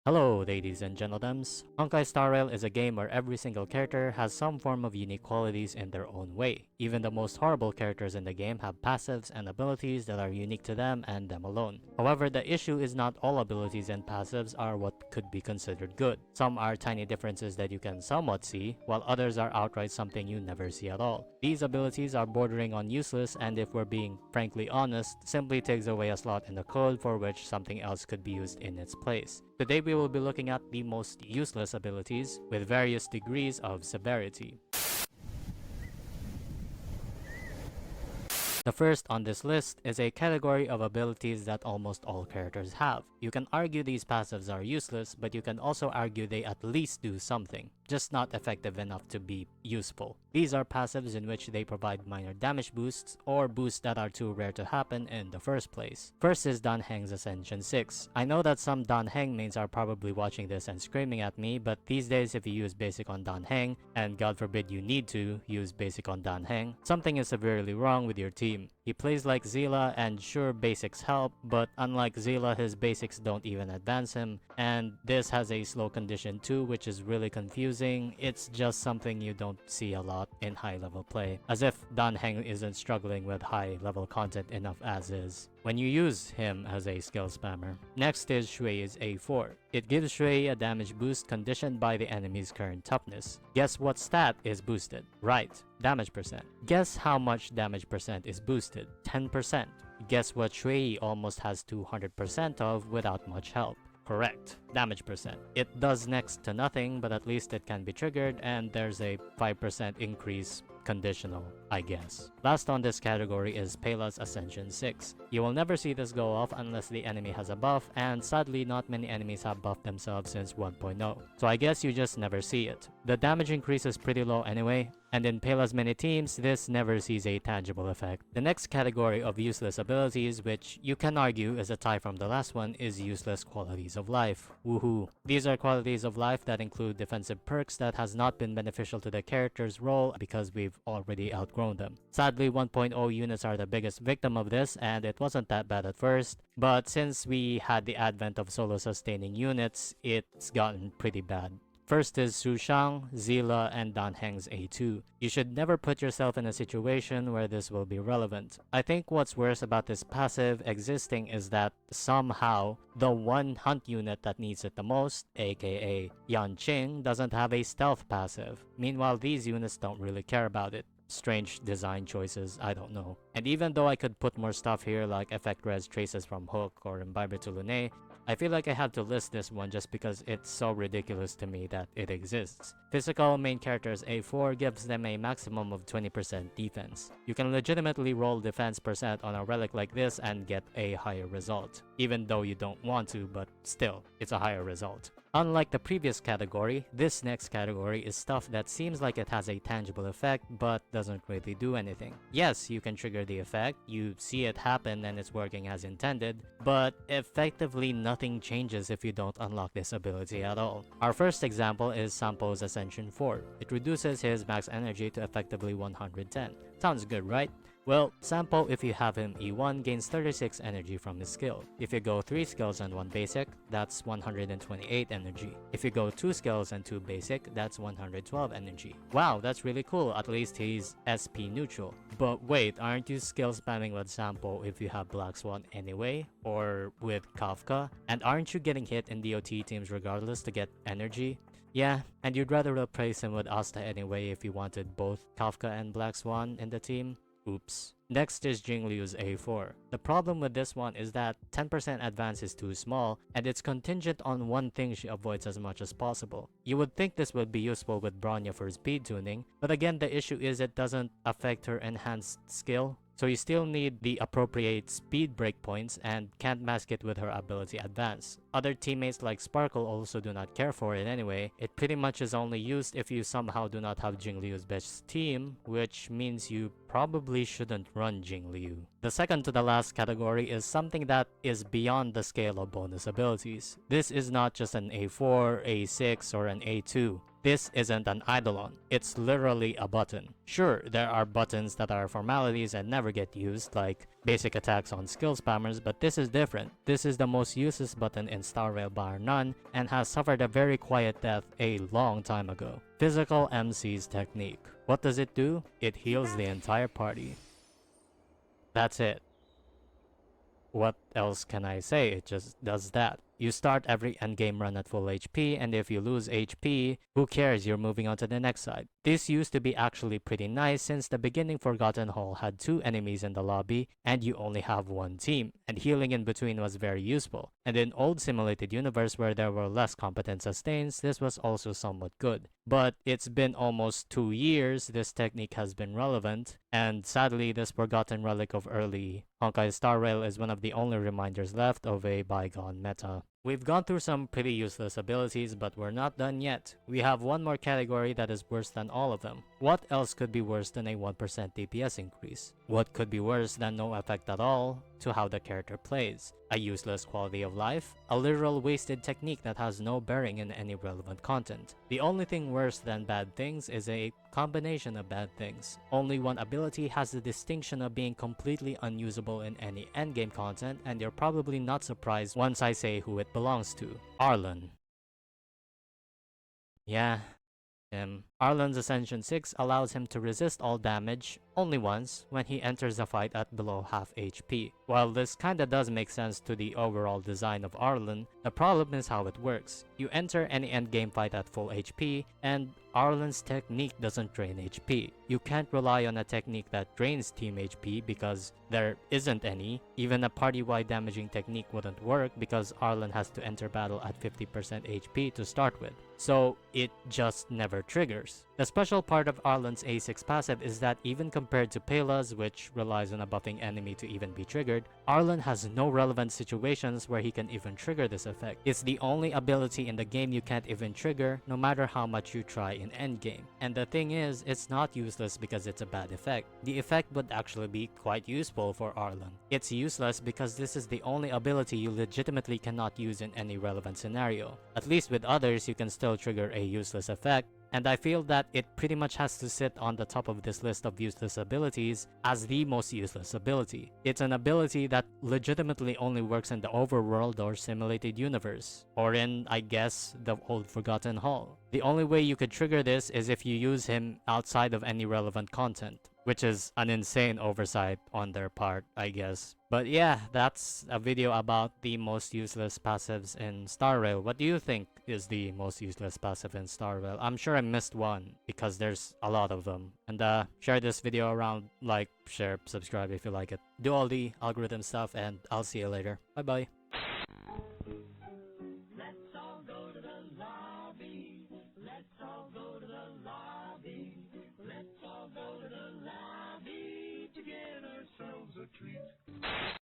Hello, ladies and gentlemen. Honkai is a game where every single character has some form of unique qualities in their own way. Even the most horrible characters in the game have passives and abilities that are unique to them and them alone. However, the issue is not all abilities and passives are what could be considered good. Some are tiny differences that you can somewhat see, while others are outright something you never see at all. These abilities are bordering on useless, and if we're being frankly honest, simply takes away a slot in the code for which something else could be used in its place. Today we will be looking at the most useless abilities with various degrees of severity. The first on this list is a category of abilities that almost all characters have. You can argue these passives are useless, but you can also argue they at least do something, just not effective enough to be useful. These are passives in which they provide minor damage boosts or boosts that are too rare to happen in the first place. First is Dan Heng's Ascension 6. I know that some Dan Heng mains are probably watching this and screaming at me, but these days if you use basic on Dan Heng, and God forbid you need to use basic on Dan Heng, something is severely wrong with your team. He plays like Zila, and sure, basics help, but unlike Zila, his basics don't even advance him, and this has a slow condition too, which is really confusing. It's just something you don't see a lot in high level play, as if Dan Heng isn't struggling with high level content enough as is when you use him as a skill spammer. Next is Shui's A4. It gives Shui a damage boost conditioned by the enemy's current toughness. Guess what stat is boosted? Right, damage percent. Guess how much damage percent is boosted? 10%. Guess what Shui almost has 200% of without much help? Correct, damage percent. It does next to nothing, but at least it can be triggered, and there's a 5% increase conditional, I guess. Last on this category is Pela's Ascension 6. You will never see this go off unless the enemy has a buff, and sadly not many enemies have buffed themselves since 1.0, so I guess you just never see it. The damage increase is pretty low anyway, and in Pela's many teams, this never sees a tangible effect. The next category of useless abilities, which you can argue is a tie from the last one, is useless qualities of life. Woohoo! These are qualities of life that include defensive perks that has not been beneficial to the character's role because we've already outgrown them. Sadly, 1.0 units are the biggest victim of this, and it wasn't that bad at first, but since we had the advent of solo sustaining units, it's gotten pretty bad. First is Su Shang, Zila, and Dan Heng's A2. You should never put yourself in a situation where this will be relevant. I think what's worse about this passive existing is that somehow the one hunt unit that needs it the most, aka Yan Qing, doesn't have a stealth passive. Meanwhile, these units don't really care about it. Strange design choices, I don't know. And even though I could put more stuff here like effect res traces from Hook or Imbiber to Lune, I feel like I had to list this one just because it's so ridiculous to me that it exists. Physical main character's A4 gives them a maximum of 20% defense. You can legitimately roll defense percent on a relic like this and get a higher result, even though you don't want to, but still, it's a higher result. Unlike the previous category, this next category is stuff that seems like it has a tangible effect but doesn't really do anything. Yes, you can trigger the effect, you see it happen and it's working as intended, but effectively nothing changes if you don't unlock this ability at all. Our first example is Sampo's Ascension 4. It reduces his max energy to effectively 110. Sounds good, right? Well, Sampo, if you have him E1, gains 36 energy from his skill. If you go 3 skills and 1 basic, that's 128 energy. If you go 2 skills and 2 basic, that's 112 energy. Wow, that's really cool, at least he's SP neutral. But wait, aren't you skill spamming with Sampo if you have Black Swan anyway? Or with Kafka? And aren't you getting hit in DOT teams regardless to get energy? Yeah, and you'd rather replace him with Asta anyway if you wanted both Kafka and Black Swan in the team? Oops. Next is Jingliu's A4. The problem with this one is that 10% advance is too small, and it's contingent on one thing she avoids as much as possible. You would think this would be useful with Bronya for speed tuning, but again the issue is it doesn't affect her enhanced skill. So you still need the appropriate speed breakpoints and can't mask it with her ability advance. Other teammates like Sparkle also do not care for it anyway. It pretty much is only used if you somehow do not have Jingliu's best team, which means you probably shouldn't run Jingliu. The second to the last category is something that is beyond the scale of bonus abilities. This is not just an A4, A6, or an A2. This isn't an eidolon, it's literally a button. Sure, there are buttons that are formalities and never get used, like basic attacks on skill spammers, but this is different. This is the most useless button in Star Rail bar none, and has suffered a very quiet death a long time ago. Physical MC's technique. What does it do? It heals the entire party. That's it. What else can I say? It just does that. You start every endgame run at full HP, and if you lose HP, who cares, you're moving on to the next side. This used to be actually pretty nice since the beginning Forgotten Hall had 2 enemies in the lobby, and you only have 1 team, and healing in between was very useful. And in old simulated universe where there were less competent sustains, this was also somewhat good. But it's been almost 2 years this technique has been relevant, and sadly this forgotten relic of early Honkai Star Rail is one of the only reminders left of a bygone meta. We've gone through some pretty useless abilities, but we're not done yet. We have one more category that is worse than all of them. What else could be worse than a 1% DPS increase? What could be worse than no effect at all to how the character plays? A useless quality of life? A literal wasted technique that has no bearing in any relevant content. The only thing worse than bad things is a combination of bad things. Only one ability has the distinction of being completely unusable in any endgame content, and you're probably not surprised once I say who it belongs to. Arlan. Yeah, Arlan's Ascension 6 allows him to resist all damage only once when he enters a fight at below half HP. While this kinda does make sense to the overall design of Arlan, the problem is how it works. You enter any endgame fight at full HP, and Arlan's technique doesn't drain HP. You can't rely on a technique that drains team HP because there isn't any. Even a party-wide damaging technique wouldn't work because Arlan has to enter battle at 50% HP to start with. So it just never triggers. The special part of Arlan's A6 passive is that even compared to Pela's, which relies on a buffing enemy to even be triggered, Arlan has no relevant situations where he can even trigger this effect. It's the only ability in the game you can't even trigger no matter how much you try in endgame. And the thing is, it's not useless because it's a bad effect. The effect would actually be quite useful for Arlan. It's useless because this is the only ability you legitimately cannot use in any relevant scenario. At least with others, you can still trigger a useless effect, and I feel that it pretty much has to sit on the top of this list of useless abilities as the most useless ability. It's an ability that legitimately only works in the overworld or simulated universe, or in, I guess, the old Forgotten Hall. The only way you could trigger this is if you use him outside of any relevant content, which is an insane oversight on their part, I guess. But yeah, that's a video about the most useless passives in Star Rail. What do you think is the most useless passive in Star Rail? I'm sure I missed one because there's a lot of them. And share this video around, like, share, subscribe if you like it. Do all the algorithm stuff, and I'll see you later. Bye bye.